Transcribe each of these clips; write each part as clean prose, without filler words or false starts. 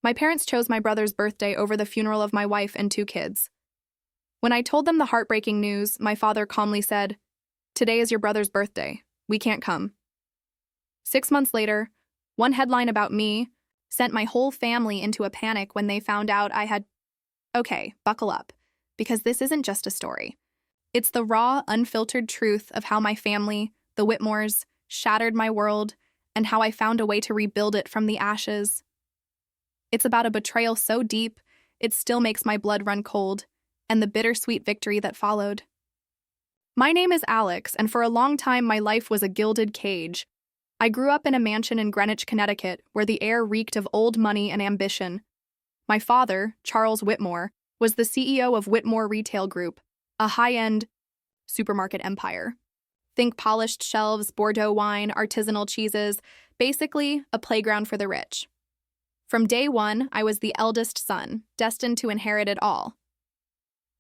My parents chose my brother's birthday over the funeral of my wife and 2 kids. When I told them the heartbreaking news, my father calmly said, "Today is your brother's birthday. We can't come." 6 months later, one headline about me sent my whole family into a panic when they found out I had... Okay, buckle up, because this isn't just a story. It's the raw, unfiltered truth of how my family, the Whitmores, shattered my world and how I found a way to rebuild it from the ashes. It's about a betrayal so deep, it still makes my blood run cold, and the bittersweet victory that followed. My name is Alex, and for a long time my life was a gilded cage. I grew up in a mansion in Greenwich, Connecticut, where the air reeked of old money and ambition. My father, Charles Whitmore, was the CEO of Whitmore Retail Group, a high-end supermarket empire. Think polished shelves, Bordeaux wine, artisanal cheeses, basically a playground for the rich. From day one, I was the eldest son, destined to inherit it all.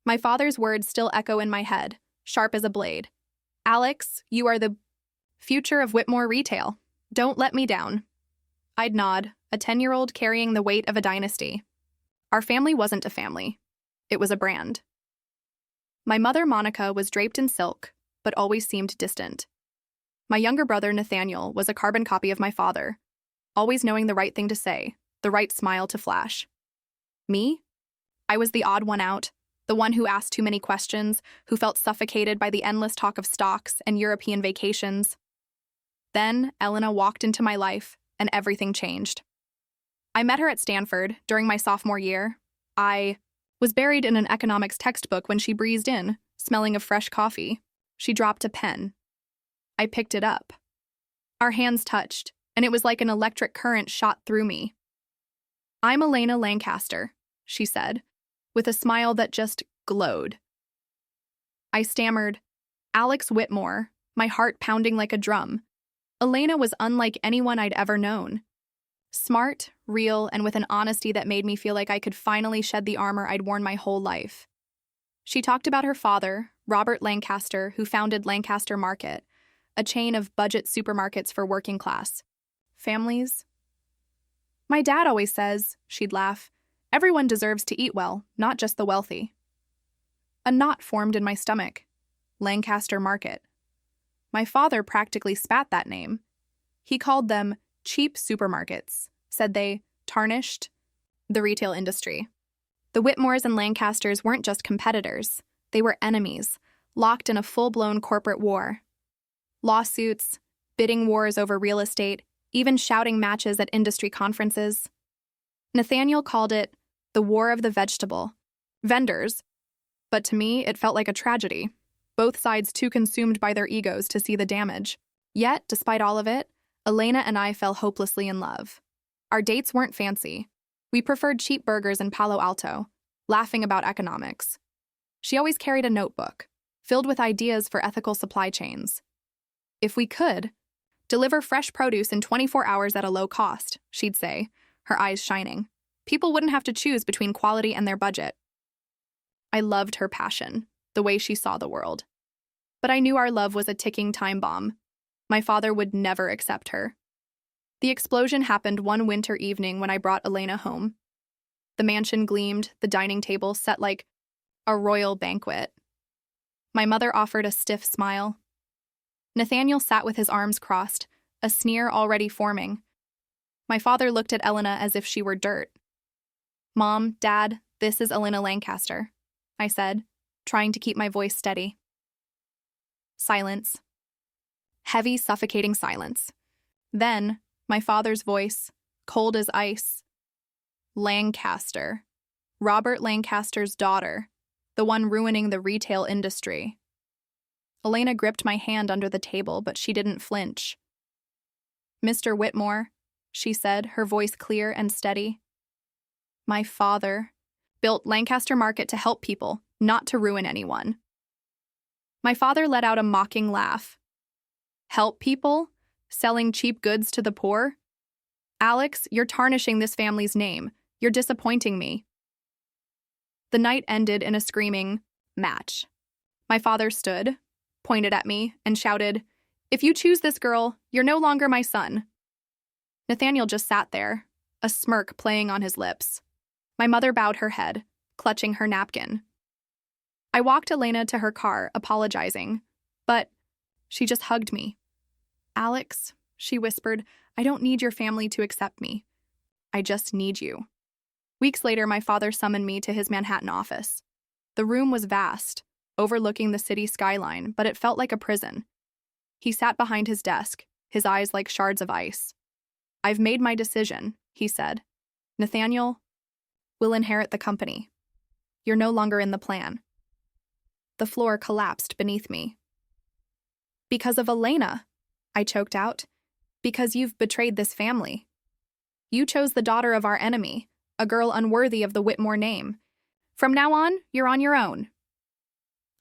My father's words still echo in my head, sharp as a blade. "Alex, you are the future of Whitmore Retail. Don't let me down." I'd nod, a 10-year-old carrying the weight of a dynasty. Our family wasn't a family. It was a brand. My mother, Monica, was draped in silk, but always seemed distant. My younger brother, Nathaniel, was a carbon copy of my father, always knowing the right thing to say, the right smile to flash. Me? I was the odd one out, the one who asked too many questions, who felt suffocated by the endless talk of stocks and European vacations. Then, Elena walked into my life, and everything changed. I met her at Stanford during my sophomore year. I was buried in an economics textbook when she breezed in, smelling of fresh coffee. She dropped a pen. I picked it up. Our hands touched, and it was like an electric current shot through me. "I'm Elena Lancaster," she said, with a smile that just glowed. I stammered, "Alex Whitmore," my heart pounding like a drum. Elena was unlike anyone I'd ever known. Smart, real, and with an honesty that made me feel like I could finally shed the armor I'd worn my whole life. She talked about her father, Robert Lancaster, who founded Lancaster Market, a chain of budget supermarkets for working class families. "My dad always says," she'd laugh, "everyone deserves to eat well, not just the wealthy." A knot formed in my stomach. Lancaster Market. My father practically spat that name. He called them cheap supermarkets, said they tarnished the retail industry. The Whitmores and Lancasters weren't just competitors. They were enemies, locked in a full-blown corporate war. Lawsuits, bidding wars over real estate, even shouting matches at industry conferences. Nathaniel called it the War of the Vegetable Vendors, but to me it felt like a tragedy, both sides too consumed by their egos to see the damage. Yet, despite all of it, Elena and I fell hopelessly in love. Our dates weren't fancy. We preferred cheap burgers in Palo Alto, laughing about economics. She always carried a notebook, filled with ideas for ethical supply chains. If we could, deliver fresh produce in 24 hours at a low cost, she'd say, her eyes shining. People wouldn't have to choose between quality and their budget. I loved her passion, the way she saw the world. But I knew our love was a ticking time bomb. My father would never accept her. The explosion happened one winter evening when I brought Elena home. The mansion gleamed, the dining table set like a royal banquet. My mother offered a stiff smile. Nathaniel sat with his arms crossed, a sneer already forming. My father looked at Elena as if she were dirt. "Mom, Dad, this is Elena Lancaster," I said, trying to keep my voice steady. Silence. Heavy, suffocating silence. Then, my father's voice, cold as ice. "Lancaster. Robert Lancaster's daughter, the one ruining the retail industry." Elena gripped my hand under the table, but she didn't flinch. "Mr. Whitmore," she said, her voice clear and steady. "My father built Lancaster Market to help people, not to ruin anyone." My father let out a mocking laugh. "Help people? Selling cheap goods to the poor? Alex, you're tarnishing this family's name. You're disappointing me." The night ended in a screaming match. My father stood, pointed at me, and shouted, "If you choose this girl, you're no longer my son." Nathaniel just sat there, a smirk playing on his lips. My mother bowed her head, clutching her napkin. I walked Elena to her car, apologizing, but she just hugged me. "Alex," she whispered, "I don't need your family to accept me. I just need you." Weeks later, my father summoned me to his Manhattan office. The room was vast, overlooking the city skyline, but it felt like a prison. He sat behind his desk, his eyes like shards of ice. "I've made my decision," he said. "Nathaniel will inherit the company. You're no longer in the plan." The floor collapsed beneath me. "Because of Elena," I choked out. "Because you've betrayed this family. You chose the daughter of our enemy, a girl unworthy of the Whitmore name. From now on, you're on your own."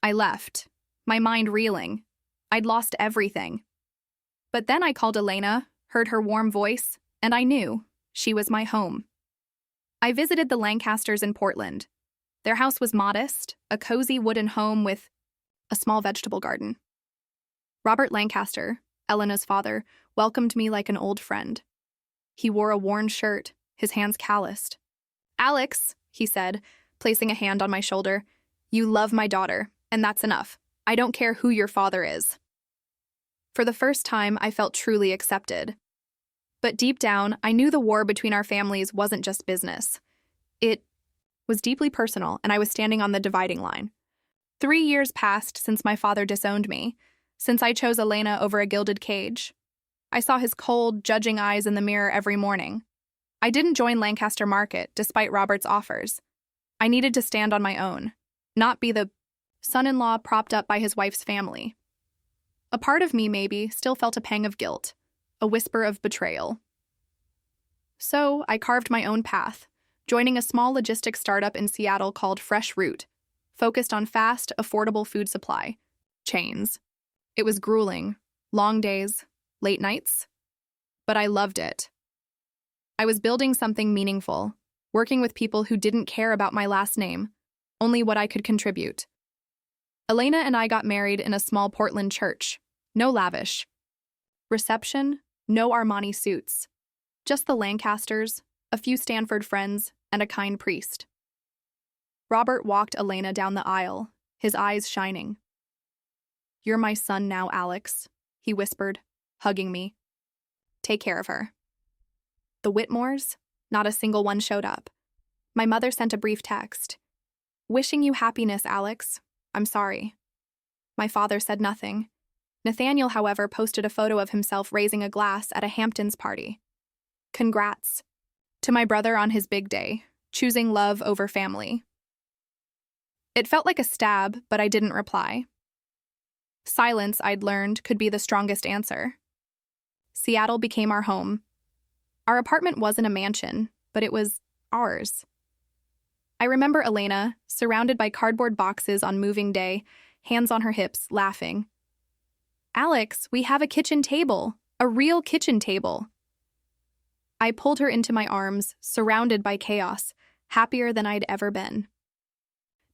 I left, my mind reeling. I'd lost everything. But then I called Elena, heard her warm voice, and I knew she was my home. I visited the Lancasters in Portland. Their house was modest, a cozy wooden home with a small vegetable garden. Robert Lancaster, Elena's father, welcomed me like an old friend. He wore a worn shirt, his hands calloused. "Alex," he said, placing a hand on my shoulder, "you love my daughter, and that's enough. I don't care who your father is." For the first time, I felt truly accepted. But deep down, I knew the war between our families wasn't just business. It was deeply personal, and I was standing on the dividing line. 3 years passed since my father disowned me, since I chose Elena over a gilded cage. I saw his cold, judging eyes in the mirror every morning. I didn't join Lancaster Market, despite Robert's offers. I needed to stand on my own, not be the son-in-law propped up by his wife's family. A part of me, maybe, still felt a pang of guilt, a whisper of betrayal. So I carved my own path, joining a small logistics startup in Seattle called Fresh Route, focused on fast, affordable food supply chains. It was grueling, long days, late nights, but I loved it. I was building something meaningful, working with people who didn't care about my last name, only what I could contribute. Elena and I got married in a small Portland church, no lavish reception, no Armani suits, just the Lancasters, a few Stanford friends, and a kind priest. Robert walked Elena down the aisle, his eyes shining. "You're my son now, Alex," he whispered, hugging me. "Take care of her." The Whitmores? Not a single one showed up. My mother sent a brief text. "Wishing you happiness, Alex. I'm sorry." My father said nothing. Nathaniel, however, posted a photo of himself raising a glass at a Hamptons party. "Congrats to my brother on his big day, choosing love over family." It felt like a stab, but I didn't reply. Silence, I'd learned, could be the strongest answer. Seattle became our home. Our apartment wasn't a mansion, but it was ours. I remember Elena, surrounded by cardboard boxes on moving day, hands on her hips, laughing. "Alex, we have a kitchen table, a real kitchen table." I pulled her into my arms, surrounded by chaos, happier than I'd ever been.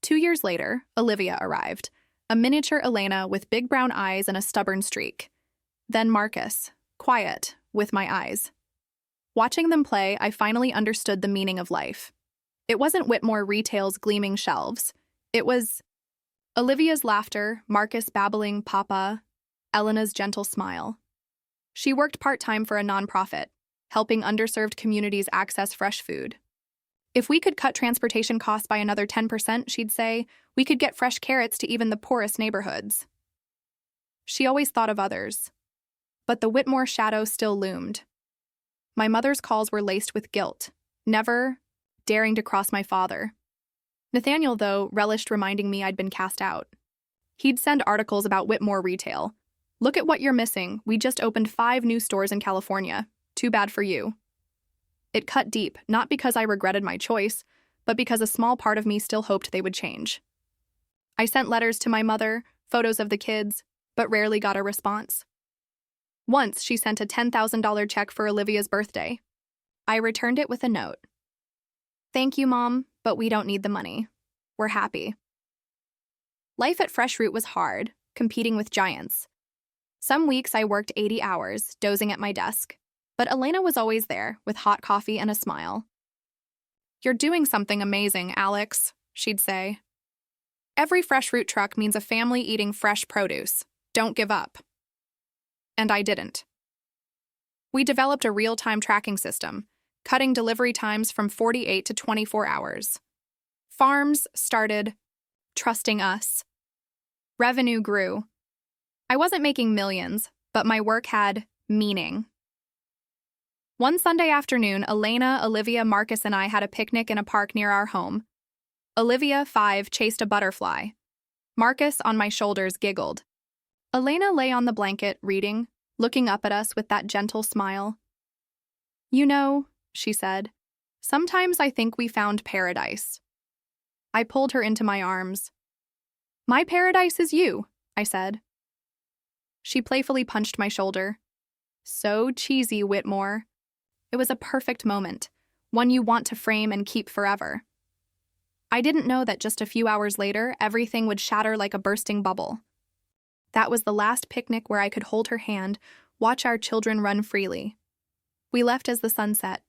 2 years later, Olivia arrived, a miniature Elena with big brown eyes and a stubborn streak. Then Marcus, quiet, with my eyes. Watching them play, I finally understood the meaning of life. It wasn't Whitmore Retail's gleaming shelves. It was Olivia's laughter, Marcus babbling papa, Elena's gentle smile. She worked part-time for a nonprofit, helping underserved communities access fresh food. If we could cut transportation costs by another 10%, she'd say, we could get fresh carrots to even the poorest neighborhoods. She always thought of others. But the Whitmore shadow still loomed. My mother's calls were laced with guilt, never daring to cross my father. Nathaniel, though, relished reminding me I'd been cast out. He'd send articles about Whitmore Retail. "Look at what you're missing. We just opened 5 new stores in California. Too bad for you." It cut deep, not because I regretted my choice, but because a small part of me still hoped they would change. I sent letters to my mother, photos of the kids, but rarely got a response. Once, she sent a $10,000 check for Olivia's birthday. I returned it with a note. "Thank you, Mom, but we don't need the money. We're happy." Life at Fresh Route was hard, competing with giants. Some weeks I worked 80 hours, dozing at my desk. but Elena was always there, with hot coffee and a smile. "You're doing something amazing, Alex," she'd say. "Every fresh fruit truck means a family eating fresh produce. Don't give up." And I didn't. We developed a real-time tracking system, cutting delivery times from 48 to 24 hours. Farms started trusting us. Revenue grew. I wasn't making millions, but my work had meaning. One Sunday afternoon, Elena, Olivia, Marcus, and I had a picnic in a park near our home. Olivia, 5, chased a butterfly. Marcus, on my shoulders, giggled. Elena lay on the blanket, reading, looking up at us with that gentle smile. "You know," she said, "sometimes I think we found paradise." I pulled her into my arms. "My paradise is you," I said. She playfully punched my shoulder. "So cheesy, Whitmore." It was a perfect moment, one you want to frame and keep forever. I didn't know that just a few hours later, everything would shatter like a bursting bubble. That was the last picnic where I could hold her hand, watch our children run freely. We left as the sun set.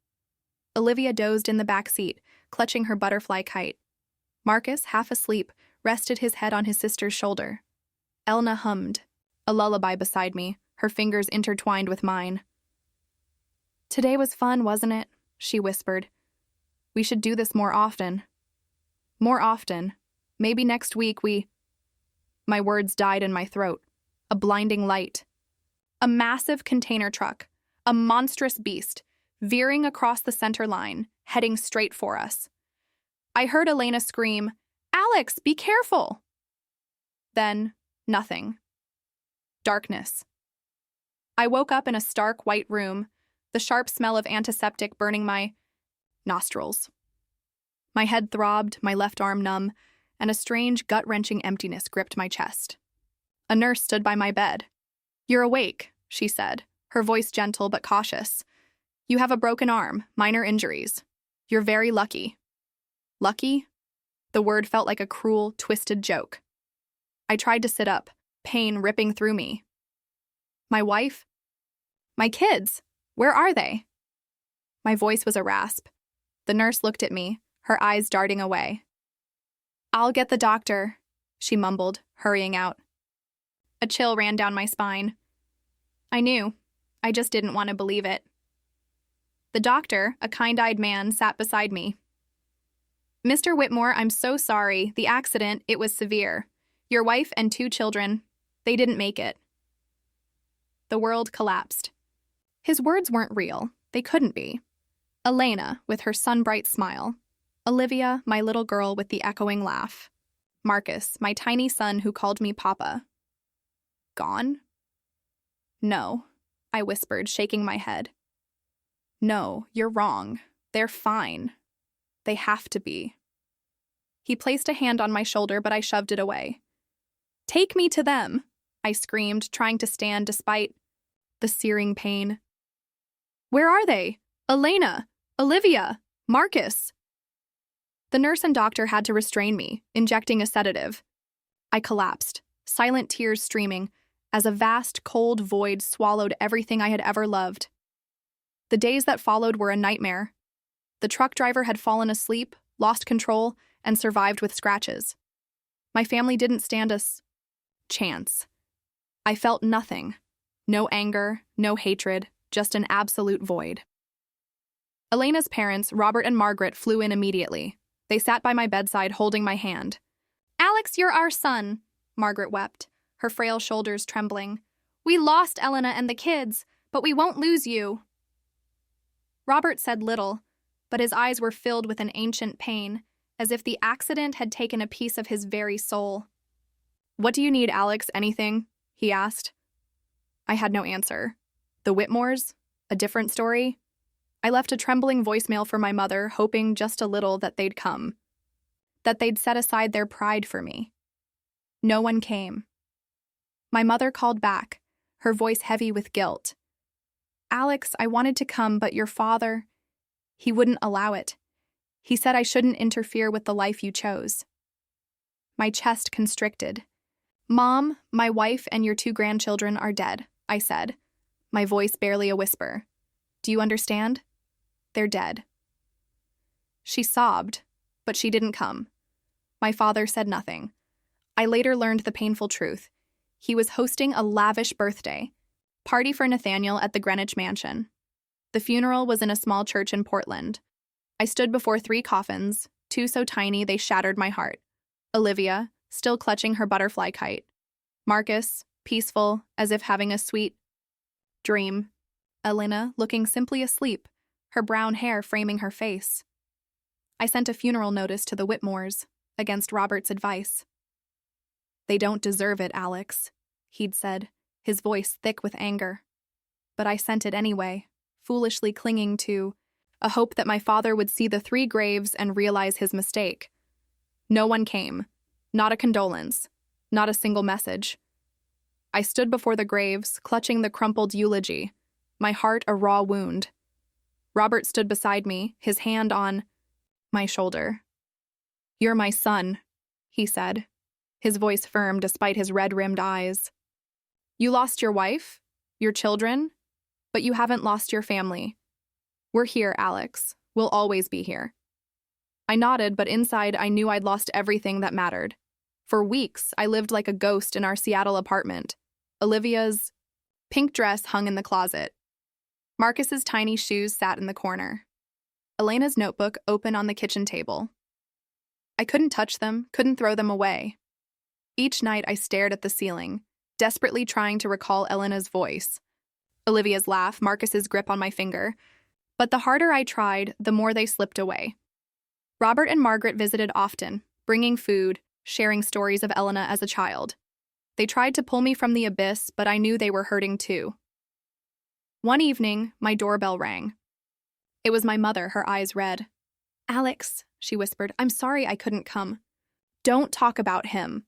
Olivia dozed in the back seat, clutching her butterfly kite. Marcus, half asleep, rested his head on his sister's shoulder. Elna hummed, a lullaby beside me, her fingers intertwined with mine. "Today was fun, wasn't it?" she whispered. "We should do this more often." More often. Maybe next week we... My words died in my throat. A blinding light. A massive container truck, a monstrous beast, veering across the center line, heading straight for us. I heard Elena scream, "Alex, be careful!" Then, nothing. Darkness. I woke up in a stark white room, the sharp smell of antiseptic burning my nostrils. My head throbbed, my left arm numb, and a strange, gut-wrenching emptiness gripped my chest. A nurse stood by my bed. "You're awake," she said, her voice gentle but cautious. "You have a broken arm, minor injuries. You're very lucky." Lucky? The word felt like a cruel, twisted joke. I tried to sit up, pain ripping through me. My wife? My kids? Where are they? My voice was a rasp. The nurse looked at me, her eyes darting away. "I'll get the doctor," she mumbled, hurrying out. A chill ran down my spine. I knew. I just didn't want to believe it. The doctor, a kind-eyed man, sat beside me. "Mr. Whitmore, I'm so sorry. The accident, it was severe. Your wife and 2 children, they didn't make it." The world collapsed. His words weren't real. They couldn't be. Elena, with her sun-bright smile. Olivia, my little girl with the echoing laugh. Marcus, my tiny son who called me Papa. Gone? "No," I whispered, shaking my head. "No, you're wrong. They're fine. They have to be." He placed a hand on my shoulder, but I shoved it away. "Take me to them," I screamed, trying to stand despite the searing pain. "Where are they? Elena, Olivia, Marcus." The nurse and doctor had to restrain me, injecting a sedative. I collapsed, silent tears streaming, as a vast, cold void swallowed everything I had ever loved. The days that followed were a nightmare. The truck driver had fallen asleep, lost control, and survived with scratches. My family didn't stand a chance. I felt nothing. No anger, no hatred, just an absolute void. Elena's parents, Robert and Margaret, flew in immediately. They sat by my bedside holding my hand. "Alex, you're our son," Margaret wept, her frail shoulders trembling. "We lost Elena and the kids, but we won't lose you." Robert said little, but his eyes were filled with an ancient pain, as if the accident had taken a piece of his very soul. "What do you need, Alex? Anything?" he asked. I had no answer. The Whitmores? A different story? I left a trembling voicemail for my mother, hoping just a little that they'd come. That they'd set aside their pride for me. No one came. My mother called back, her voice heavy with guilt. "Alex, I wanted to come, but your father, he wouldn't allow it. He said I shouldn't interfere with the life you chose." My chest constricted. "Mom, my wife, and your 2 grandchildren are dead," I said, my voice barely a whisper. Do you understand? They're dead." She sobbed, but she didn't come. My father said nothing. I later learned the painful truth. He was hosting a lavish birthday party for Nathaniel at the Greenwich Mansion. The funeral was in a small church in Portland. I stood before 3 coffins, 2 so tiny they shattered my heart. Olivia, still clutching her butterfly kite. Marcus, peaceful, as if having a sweet dream. Elena, looking simply asleep, her brown hair framing her face. I sent a funeral notice to the Whitmores, against Robert's advice. "They don't deserve it, Alex," he'd said, his voice thick with anger. But I sent it anyway, foolishly clinging to a hope that my father would see the 3 graves and realize his mistake. No one came. Not a condolence. Not a single message. I stood before the graves, clutching the crumpled eulogy, my heart a raw wound. Robert stood beside me, his hand on my shoulder. "You're my son," he said, his voice firm despite his red-rimmed eyes. "You lost your wife, your children, but you haven't lost your family. We're here, Alex. We'll always be here." I nodded, but inside I knew I'd lost everything that mattered. For weeks, I lived like a ghost in our Seattle apartment. Olivia's pink dress hung in the closet. Marcus's tiny shoes sat in the corner. Elena's notebook open on the kitchen table. I couldn't touch them, couldn't throw them away. Each night I stared at the ceiling, desperately trying to recall Elena's voice, Olivia's laugh, Marcus's grip on my finger. But the harder I tried, the more they slipped away. Robert and Margaret visited often, bringing food, sharing stories of Elena as a child. They tried to pull me from the abyss, but I knew they were hurting too. One evening, my doorbell rang. It was my mother, her eyes red. "Alex," she whispered, "I'm sorry I couldn't come." "Don't talk about him."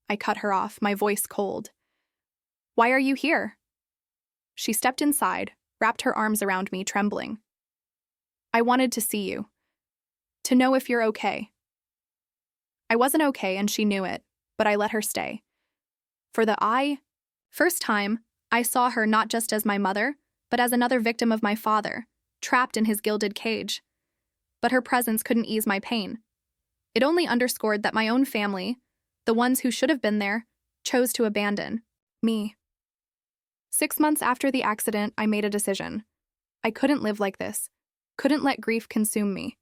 I cut her off, my voice cold. "Why are you here?" She stepped inside, wrapped her arms around me, trembling. "I wanted to see you. To know if you're okay." I wasn't okay, and she knew it, but I let her stay. For the first time, I saw her not just as my mother, but as another victim of my father, trapped in his gilded cage. But her presence couldn't ease my pain. It only underscored that my own family, the ones who should have been there, chose to abandon me. 6 months after the accident, I made a decision. I couldn't live like this, couldn't let grief consume me.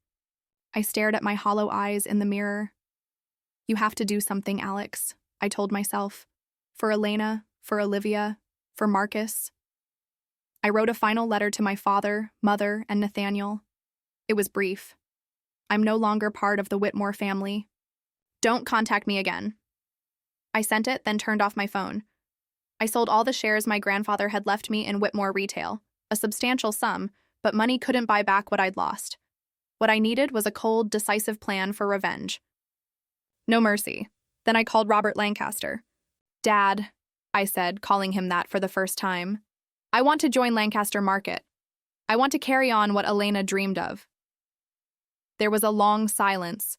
I stared at my hollow eyes in the mirror. "You have to do something, Alex," I told myself. For Elena, for Olivia, for Marcus. I wrote a final letter to my father, mother, and Nathaniel. It was brief. "I'm no longer part of the Whitmore family. Don't contact me again." I sent it, then turned off my phone. I sold all the shares my grandfather had left me in Whitmore retail, a substantial sum, but money couldn't buy back what I'd lost. What I needed was a cold, decisive plan for revenge. No mercy. Then I called Robert Lancaster. "Dad," I said, calling him that for the first time, "I want to join Lancaster Market. I want to carry on what Elena dreamed of." There was a long silence,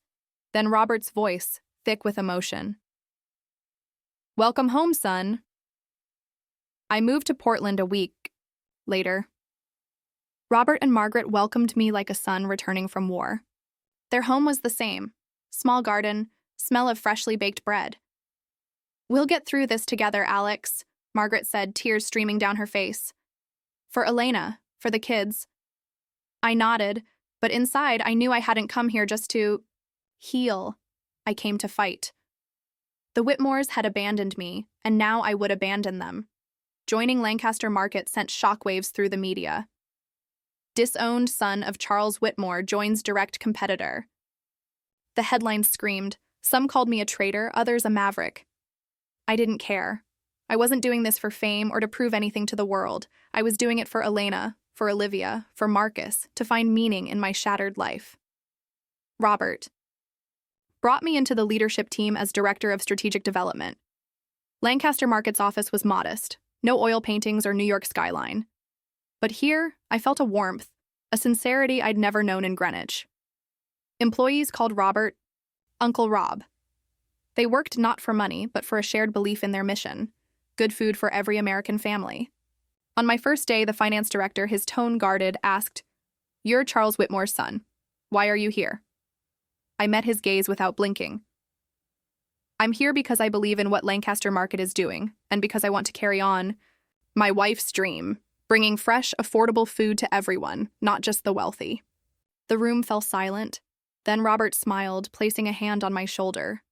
then Robert's voice, thick with emotion. "Welcome home, son." I moved to Portland a week later. Robert and Margaret welcomed me like a son returning from war. Their home was the same. Small garden, smell of freshly baked bread. "We'll get through this together, Alex," Margaret said, tears streaming down her face. "For Elena, for the kids." I nodded, but inside I knew I hadn't come here just to heal. I came to fight. The Whitmores had abandoned me, and now I would abandon them. Joining Lancaster Market sent shockwaves through the media. "Disowned son of Charles Whitmore joins direct competitor." The headlines screamed. Some called me a traitor, others a maverick. I didn't care. I wasn't doing this for fame or to prove anything to the world. I was doing it for Elena, for Olivia, for Marcus, to find meaning in my shattered life. Robert brought me into the leadership team as Director of Strategic Development. Lancaster Market's office was modest, no oil paintings or New York skyline. But here, I felt a warmth, a sincerity I'd never known in Greenwich. Employees called Robert Uncle Rob. They worked not for money, but for a shared belief in their mission: good food for every American family. On my first day, the finance director, his tone guarded, asked, "You're Charles Whitmore's son. Why are you here?" I met his gaze without blinking. "I'm here because I believe in what Lancaster Market is doing, and because I want to carry on my wife's dream, bringing fresh, affordable food to everyone, not just the wealthy." The room fell silent. Then Robert smiled, placing a hand on my shoulder.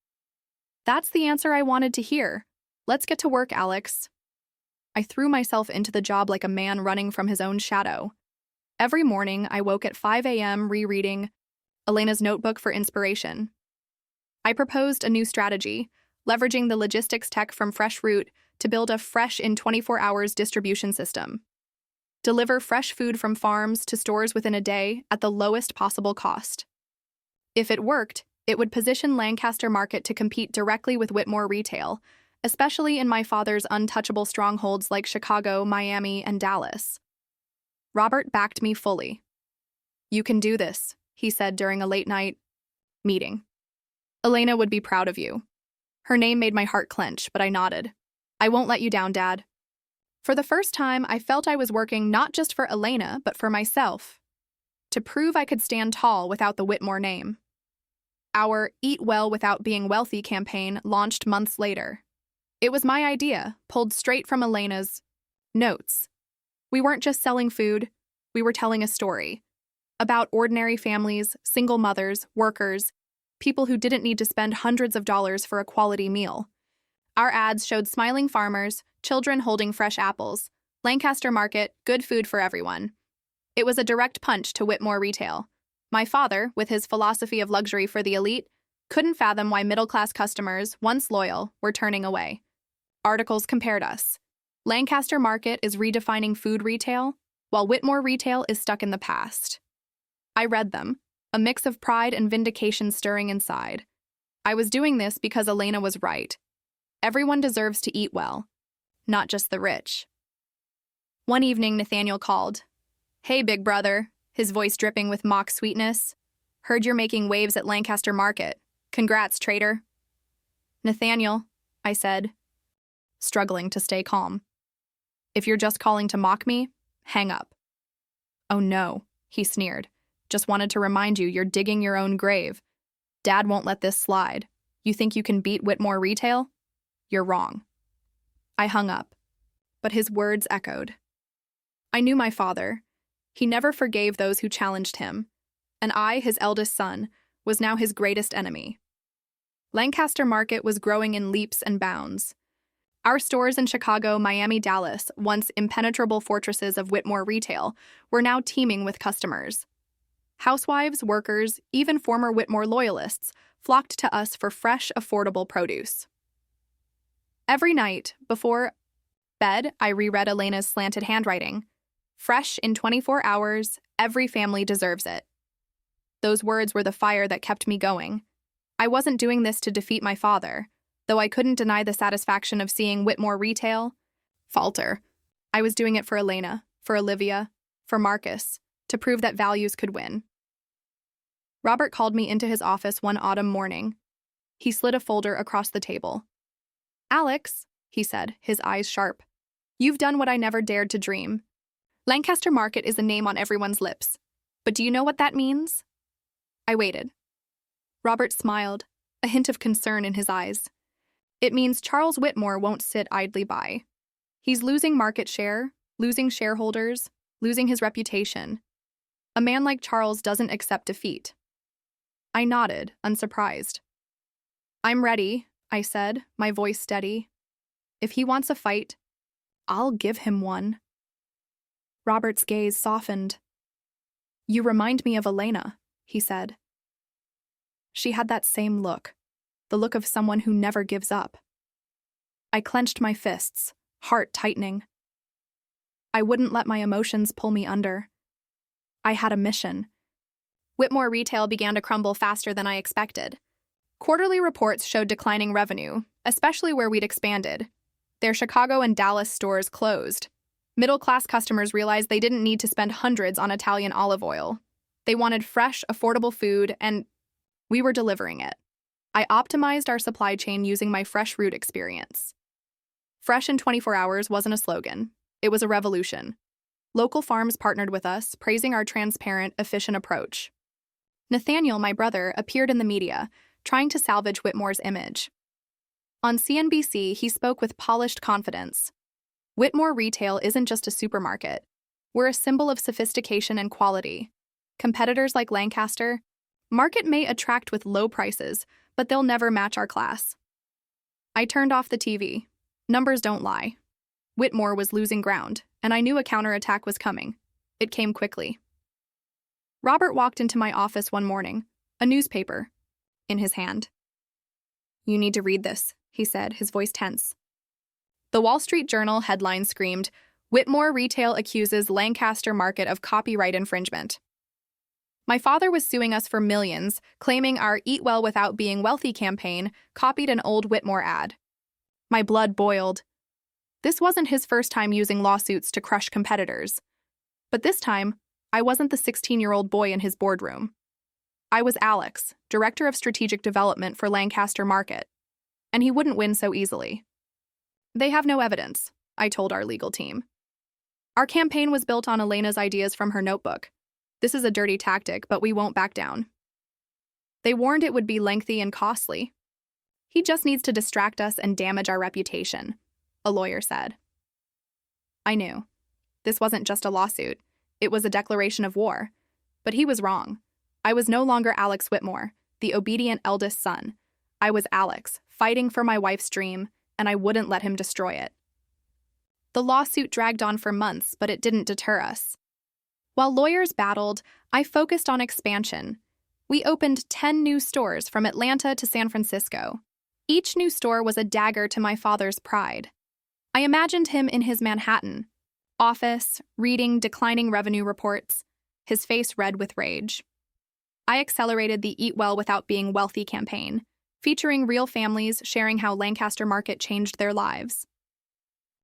"That's the answer I wanted to hear. Let's get to work, Alex." I threw myself into the job like a man running from his own shadow. Every morning, I woke at 5 a.m. rereading Elena's notebook for inspiration. I proposed a new strategy, leveraging the logistics tech from Fresh Route to build a fresh in 24 hours distribution system. Deliver fresh food from farms to stores within a day at the lowest possible cost. If it worked, it would position Lancaster Market to compete directly with Whitmore Retail, especially in my father's untouchable strongholds like Chicago, Miami, and Dallas. Robert backed me fully. "You can do this," he said during a late-night meeting. "Elena would be proud of you." Her name made my heart clench, but I nodded. "I won't let you down, Dad." For the first time, I felt I was working not just for Elena, but for myself, to prove I could stand tall without the Whitmore name. Our Eat Well Without Being Wealthy campaign launched months later. It was my idea, pulled straight from Elena's notes. We weren't just selling food, we were telling a story about ordinary families, single mothers, workers, people who didn't need to spend hundreds of dollars for a quality meal. Our ads showed smiling farmers, children holding fresh apples, Lancaster Market, good food for everyone. It was a direct punch to Whitmore Retail. My father, with his philosophy of luxury for the elite, couldn't fathom why middle-class customers, once loyal, were turning away. Articles compared us. Lancaster Market is redefining food retail, while Whitmore Retail is stuck in the past. I read them, a mix of pride and vindication stirring inside. I was doing this because Elena was right. Everyone deserves to eat well, not just the rich. One evening, Nathaniel called. "Hey, big brother," his voice dripping with mock sweetness. "Heard you're making waves at Lancaster Market. Congrats, trader." "Nathaniel," I said, struggling to stay calm. "If you're just calling to mock me, hang up." "Oh no," he sneered. "Just wanted to remind you you're digging your own grave. Dad won't let this slide. You think you can beat Whitmore Retail? You're wrong." I hung up, but his words echoed. I knew my father. He never forgave those who challenged him, and I, his eldest son, was now his greatest enemy. Lancaster Market was growing in leaps and bounds. Our stores in Chicago, Miami, Dallas, once impenetrable fortresses of Whitmore Retail, were now teeming with customers. Housewives, workers, even former Whitmore loyalists flocked to us for fresh, affordable produce. Every night, before bed, I reread Elena's slanted handwriting. "Fresh in 24 hours, every family deserves it." Those words were the fire that kept me going. I wasn't doing this to defeat my father, though I couldn't deny the satisfaction of seeing Whitmore Retail falter. I was doing it for Elena, for Olivia, for Marcus, to prove that values could win. Robert called me into his office one autumn morning. He slid a folder across the table. "Alex," he said, his eyes sharp, "you've done what I never dared to dream. Lancaster Market is a name on everyone's lips. But do you know what that means?" I waited. Robert smiled, a hint of concern in his eyes. "It means Charles Whitmore won't sit idly by. He's losing market share, losing shareholders, losing his reputation. A man like Charles doesn't accept defeat." I nodded, unsurprised. "I'm ready," I said, my voice steady. "If he wants a fight, I'll give him one." Robert's gaze softened. "You remind me of Elena," he said. She had that same look, the look of someone who never gives up. I clenched my fists, heart tightening. I wouldn't let my emotions pull me under. I had a mission. Whitmore Retail began to crumble faster than I expected. Quarterly reports showed declining revenue, especially where we'd expanded. Their Chicago and Dallas stores closed. Middle-class customers realized they didn't need to spend hundreds on Italian olive oil. They wanted fresh, affordable food, and we were delivering it. I optimized our supply chain using my Fresh Route experience. Fresh in 24 hours wasn't a slogan. It was a revolution. Local farms partnered with us, praising our transparent, efficient approach. Nathaniel, my brother, appeared in the media, trying to salvage Whitmore's image. On CNBC, he spoke with polished confidence. Whitmore Retail isn't just a supermarket. We're a symbol of sophistication and quality. Competitors like Lancaster, market may attract with low prices, but they'll never match our class. I turned off the TV. Numbers don't lie. Whitmore was losing ground, and I knew a counterattack was coming. It came quickly. Robert walked into my office one morning, a newspaper in his hand. "You need to read this," he said, his voice tense. The Wall Street Journal headline screamed, "Whitmore Retail accuses Lancaster Market of copyright infringement." My father was suing us for millions, claiming our Eat Well Without Being Wealthy campaign copied an old Whitmore ad. My blood boiled. This wasn't his first time using lawsuits to crush competitors. But this time, I wasn't the 16-year-old boy in his boardroom. I was Alex, Director of Strategic Development for Lancaster Market, and he wouldn't win so easily. "They have no evidence," I told our legal team. "Our campaign was built on Elena's ideas from her notebook. This is a dirty tactic, but we won't back down." They warned it would be lengthy and costly. "He just needs to distract us and damage our reputation," a lawyer said. I knew. This wasn't just a lawsuit. It was a declaration of war. But he was wrong. I was no longer Alex Whitmore, the obedient eldest son. I was Alex, fighting for my wife's dream, and I wouldn't let him destroy it. The lawsuit dragged on for months, but it didn't deter us. While lawyers battled, I focused on expansion. We opened 10 new stores from Atlanta to San Francisco. Each new store was a dagger to my father's pride. I imagined him in his Manhattan office, reading declining revenue reports, his face red with rage. I accelerated the Eat Well Without Being Wealthy campaign, featuring real families sharing how Lancaster Market changed their lives.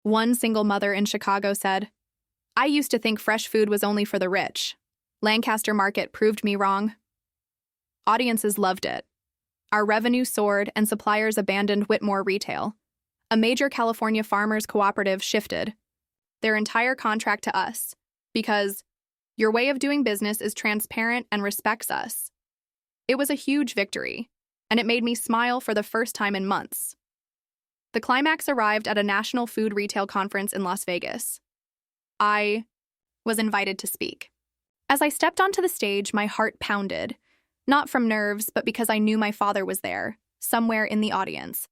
One single mother in Chicago said, "I used to think fresh food was only for the rich. Lancaster Market proved me wrong." Audiences loved it. Our revenue soared and suppliers abandoned Whitmore Retail. A major California farmers cooperative shifted their entire contract to us because your way of doing business is transparent and respects us. It was a huge victory, and it made me smile for the first time in months. The climax arrived at a national food retail conference in Las Vegas. I was invited to speak. As I stepped onto the stage, my heart pounded, not from nerves, but because I knew my father was there, somewhere in the audience.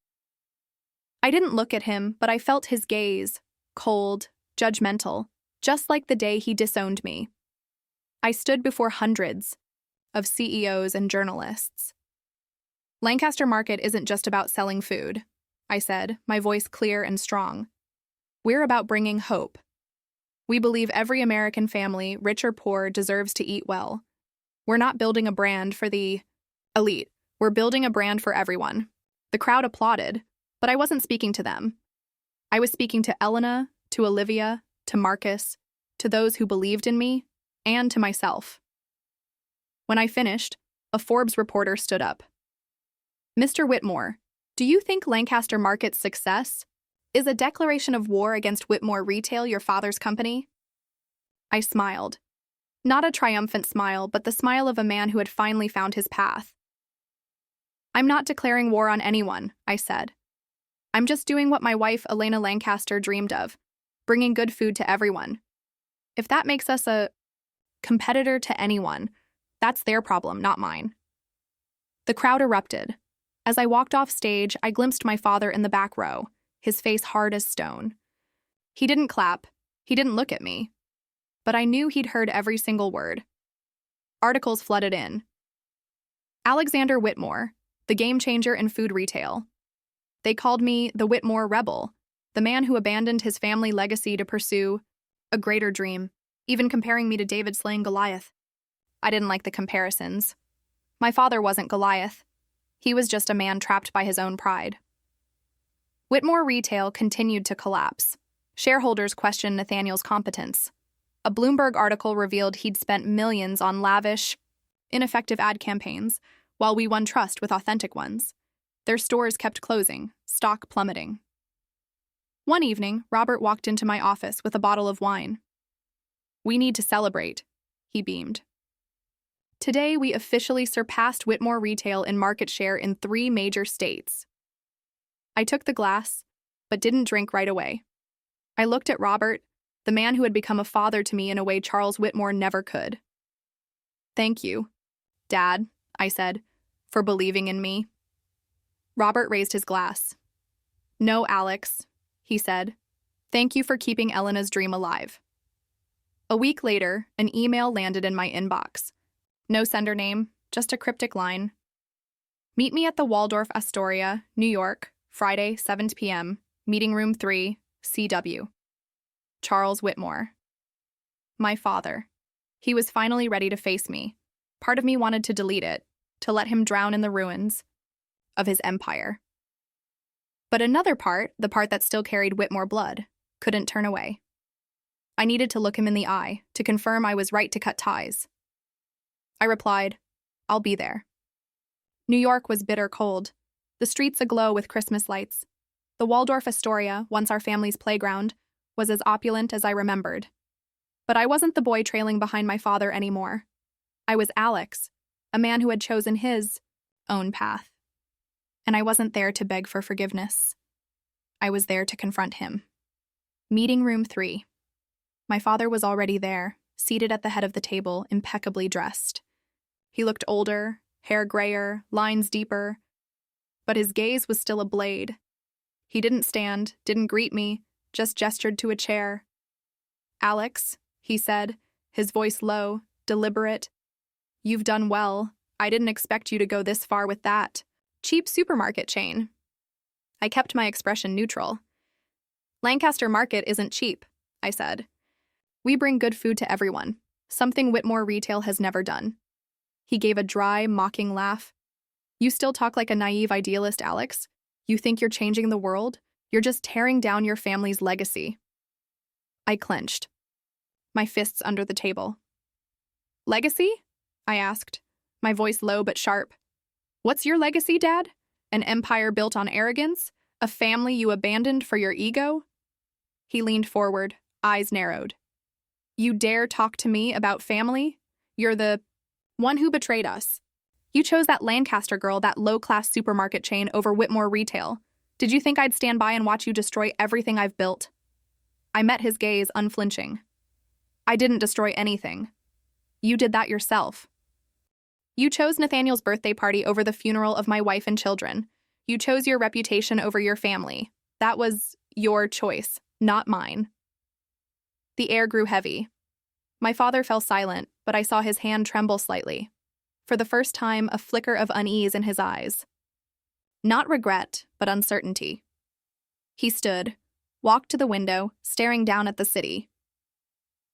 I didn't look at him, but I felt his gaze, cold, judgmental, just like the day he disowned me. I stood before hundreds of CEOs and journalists. "Lancaster Market isn't just about selling food," I said, my voice clear and strong. "We're about bringing hope. We believe every American family, rich or poor, deserves to eat well. We're not building a brand for the elite. We're building a brand for everyone." The crowd applauded, but I wasn't speaking to them. I was speaking to Elena, to Olivia, to Marcus, to those who believed in me, and to myself. When I finished, a Forbes reporter stood up. "Mr. Whitmore, do you think Lancaster Market's success is a declaration of war against Whitmore Retail, your father's company?" I smiled. Not a triumphant smile, but the smile of a man who had finally found his path. "I'm not declaring war on anyone," I said. "I'm just doing what my wife, Elena Lancaster, dreamed of, bringing good food to everyone. If that makes us a competitor to anyone, that's their problem, not mine." The crowd erupted. As I walked off stage, I glimpsed my father in the back row, his face hard as stone. He didn't clap. He didn't look at me. But I knew he'd heard every single word. Articles flooded in. "Alexander Whitmore, the game changer in food retail." They called me the Whitmore Rebel, the man who abandoned his family legacy to pursue a greater dream, even comparing me to David slaying Goliath. I didn't like the comparisons. My father wasn't Goliath. He was just a man trapped by his own pride. Whitmore Retail continued to collapse. Shareholders questioned Nathaniel's competence. A Bloomberg article revealed he'd spent millions on lavish, ineffective ad campaigns, while we won trust with authentic ones. Their stores kept closing, stock plummeting. One evening, Robert walked into my office with a bottle of wine. "We need to celebrate," he beamed. "Today, we officially surpassed Whitmore Retail in market share in 3 major states." I took the glass, but didn't drink right away. I looked at Robert, the man who had become a father to me in a way Charles Whitmore never could. "Thank you, Dad," I said, "for believing in me." Robert raised his glass. "No, Alex," he said. "Thank you for keeping Elena's dream alive." A week later, an email landed in my inbox. No sender name, just a cryptic line. "Meet me at the Waldorf Astoria, New York, Friday, 7 p.m., Meeting Room 3, CW. Charles Whitmore." My father. He was finally ready to face me. Part of me wanted to delete it, to let him drown in the ruins of his empire. But another part, the part that still carried Whitmore blood, couldn't turn away. I needed to look him in the eye to confirm I was right to cut ties. I replied, "I'll be there." New York was bitter cold, the streets aglow with Christmas lights. The Waldorf Astoria, once our family's playground, was as opulent as I remembered. But I wasn't the boy trailing behind my father anymore. I was Alex, a man who had chosen his own path. And I wasn't there to beg for forgiveness. I was there to confront him. Meeting Room 3. My father was already there, seated at the head of the table, impeccably dressed. He looked older, hair grayer, lines deeper, but his gaze was still a blade. He didn't stand, didn't greet me, just gestured to a chair. "Alex," he said, his voice low, deliberate. "You've done well. I didn't expect you to go this far with that cheap supermarket chain." I kept my expression neutral. "Lancaster Market isn't cheap," I said. "We bring good food to everyone, something Whitmore Retail has never done." He gave a dry, mocking laugh. "You still talk like a naive idealist, Alex. You think you're changing the world? You're just tearing down your family's legacy." I clenched, my fists under the table. "Legacy?" I asked, my voice low but sharp. "What's your legacy, Dad? An empire built on arrogance? A family you abandoned for your ego?" He leaned forward, eyes narrowed. "You dare talk to me about family? You're the one who betrayed us. You chose that Lancaster girl, that low-class supermarket chain, over Whitmore Retail. Did you think I'd stand by and watch you destroy everything I've built?" I met his gaze, unflinching. "I didn't destroy anything. You did that yourself. You chose Nathaniel's birthday party over the funeral of my wife and children. You chose your reputation over your family. That was your choice, not mine." The air grew heavy. My father fell silent, but I saw his hand tremble slightly. For the first time, a flicker of unease in his eyes. Not regret, but uncertainty. He stood, walked to the window, staring down at the city.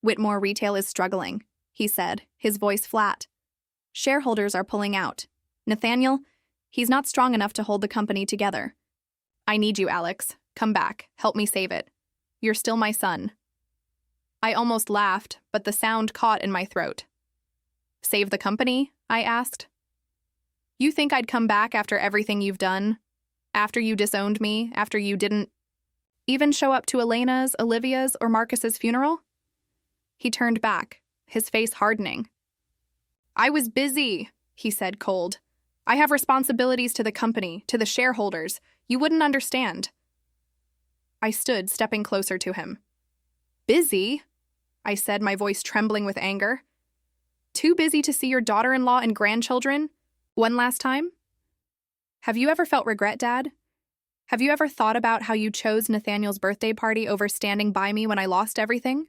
"Whitmore Retail is struggling," he said, his voice flat. "Shareholders are pulling out. Nathaniel, he's not strong enough to hold the company together. I need you, Alex. Come back. Help me save it. You're still my son." I almost laughed, but the sound caught in my throat. "Save the company?" I asked. "You think I'd come back after everything you've done? After you disowned me? After you didn't even show up to Elena's, Olivia's, or Marcus's funeral?" He turned back, his face hardening. "I was busy," he said cold. "I have responsibilities to the company, to the shareholders. You wouldn't understand." I stood, stepping closer to him. "Busy?" I said, my voice trembling with anger. "Too busy to see your daughter-in-law and grandchildren? One last time? Have you ever felt regret, Dad? Have you ever thought about how you chose Nathaniel's birthday party over standing by me when I lost everything?"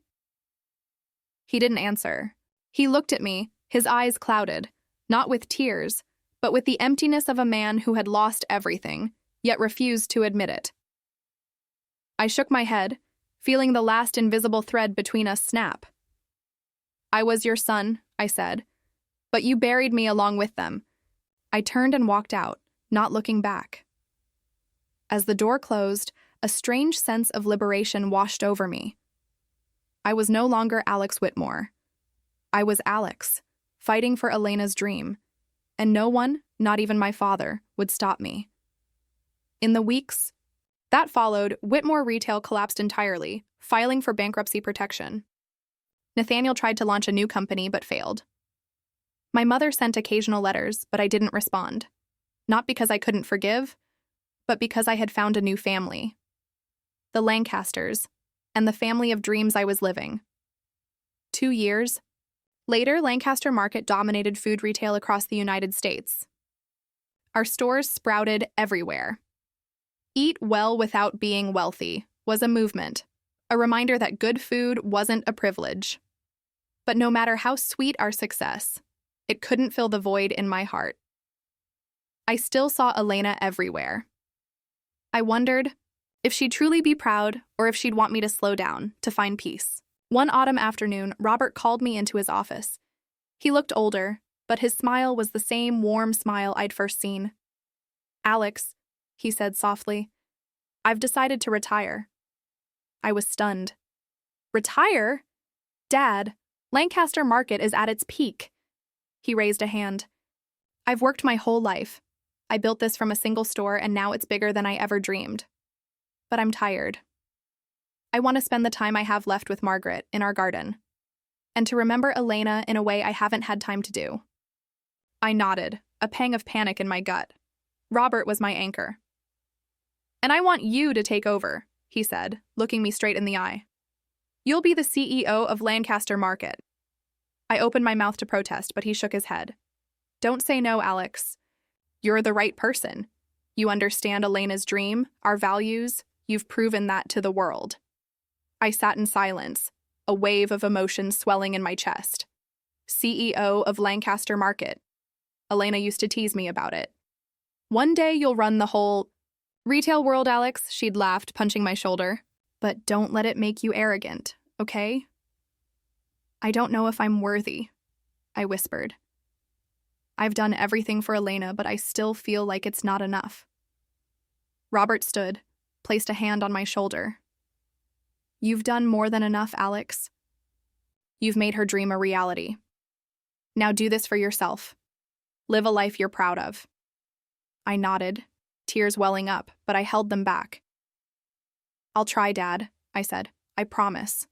He didn't answer. He looked at me, his eyes clouded, not with tears, but with the emptiness of a man who had lost everything, yet refused to admit it. I shook my head, feeling the last invisible thread between us snap. "I was your son," I said, "but you buried me along with them." I turned and walked out, not looking back. As the door closed, a strange sense of liberation washed over me. I was no longer Alex Whitmore. I was Alex, fighting for Elena's dream, and no one, not even my father, would stop me. In the weeks That followed, Whitmore Retail collapsed entirely, filing for bankruptcy protection. Nathaniel tried to launch a new company but failed. My mother sent occasional letters, but I didn't respond. Not because I couldn't forgive, but because I had found a new family. The Lancasters, and the family of dreams I was living. 2 years later, Lancaster Market dominated food retail across the United States. Our stores sprouted everywhere. Eat well without being wealthy was a movement, a reminder that good food wasn't a privilege. But no matter how sweet our success, it couldn't fill the void in my heart. I still saw Elena everywhere. I wondered if she'd truly be proud or if she'd want me to slow down, to find peace. One autumn afternoon, Robert called me into his office. He looked older, but his smile was the same warm smile I'd first seen. "Alex," he said softly, "I've decided to retire." I was stunned. "Retire? Dad, Lancaster Market is at its peak." He raised a hand. "I've worked my whole life. I built this from a single store, and now it's bigger than I ever dreamed. But I'm tired. I want to spend the time I have left with Margaret in our garden, and to remember Elena in a way I haven't had time to do." I nodded, a pang of panic in my gut. Robert was my anchor. "And I want you to take over," he said, looking me straight in the eye. "You'll be the CEO of Lancaster Market." I opened my mouth to protest, but he shook his head. "Don't say no, Alex. You're the right person. You understand Elena's dream, our values. You've proven that to the world." I sat in silence, a wave of emotion swelling in my chest. CEO of Lancaster Market. Elena used to tease me about it. "One day you'll run the whole retail world, Alex," she'd laughed, punching my shoulder. "But don't let it make you arrogant, okay?" "I don't know if I'm worthy," I whispered. "I've done everything for Elena, but I still feel like it's not enough." Robert stood, placed a hand on my shoulder. "You've done more than enough, Alex. You've made her dream a reality. Now do this for yourself. Live a life you're proud of." I nodded, tears welling up, but I held them back. "I'll try, Dad," I said. "I promise."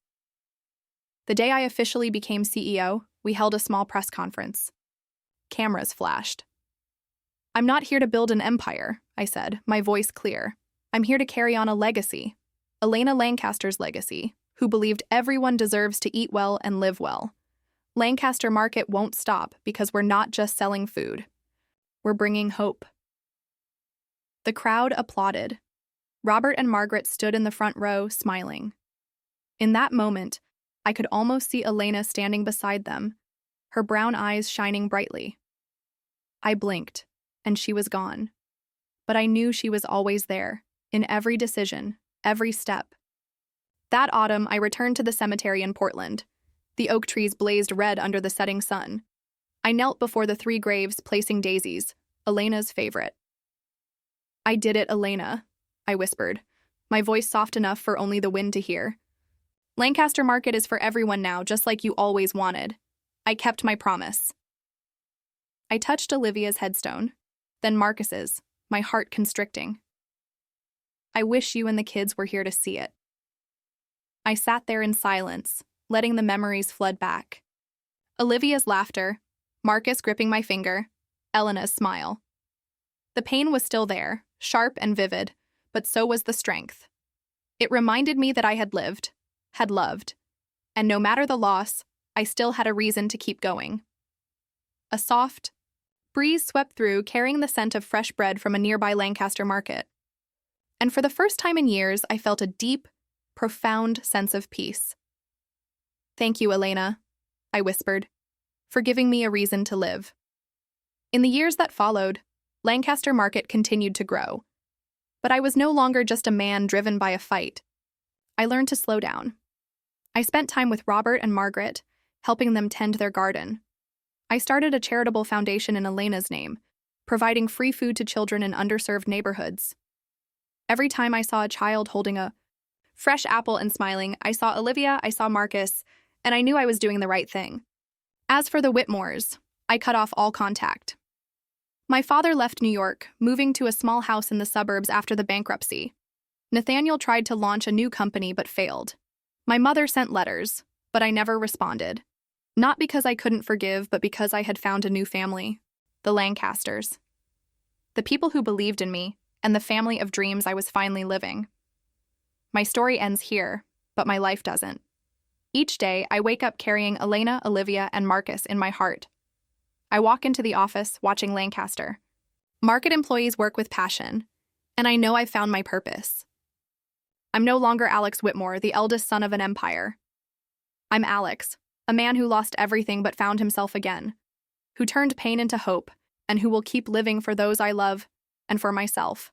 The day I officially became CEO, we held a small press conference. Cameras flashed. "I'm not here to build an empire," I said, my voice clear. "I'm here to carry on a legacy. Elena Lancaster's legacy, who believed everyone deserves to eat well and live well. Lancaster Market won't stop because we're not just selling food. We're bringing hope." The crowd applauded. Robert and Margaret stood in the front row, smiling. In that moment, I could almost see Elena standing beside them, her brown eyes shining brightly. I blinked, and she was gone. But I knew she was always there, in every decision, every step. That autumn, I returned to the cemetery in Portland. The oak trees blazed red under the setting sun. I knelt before the 3 graves, placing daisies, Elena's favorite. "I did it, Elena," I whispered, my voice soft enough for only the wind to hear. "Lancaster Market is for everyone now, just like you always wanted. I kept my promise." I touched Olivia's headstone, then Marcus's, my heart constricting. "I wish you and the kids were here to see it." I sat there in silence, letting the memories flood back. Olivia's laughter, Marcus gripping my finger, Elena's smile. The pain was still there, sharp and vivid, but so was the strength. It reminded me that I had lived, had loved, and no matter the loss, I still had a reason to keep going. A soft breeze swept through, carrying the scent of fresh bread from a nearby Lancaster Market. And for the first time in years, I felt a deep, profound sense of peace. "Thank you, Elena," I whispered, "for giving me a reason to live." In the years that followed, Lancaster Market continued to grow. But I was no longer just a man driven by a fight. I learned to slow down. I spent time with Robert and Margaret, helping them tend their garden. I started a charitable foundation in Elena's name, providing free food to children in underserved neighborhoods. Every time I saw a child holding a fresh apple and smiling, I saw Olivia, I saw Marcus, and I knew I was doing the right thing. As for the Whitmores, I cut off all contact. My father left New York, moving to a small house in the suburbs after the bankruptcy. Nathaniel tried to launch a new company but failed. My mother sent letters, but I never responded. Not because I couldn't forgive, but because I had found a new family, the Lancasters. The people who believed in me, and the family of dreams I was finally living. My story ends here, but my life doesn't. Each day, I wake up carrying Elena, Olivia, and Marcus in my heart. I walk into the office, watching Lancaster. Market employees work with passion, and I know I've found my purpose. I'm no longer Alex Whitmore, the eldest son of an empire. I'm Alex, a man who lost everything but found himself again, who turned pain into hope, and who will keep living for those I love and for myself.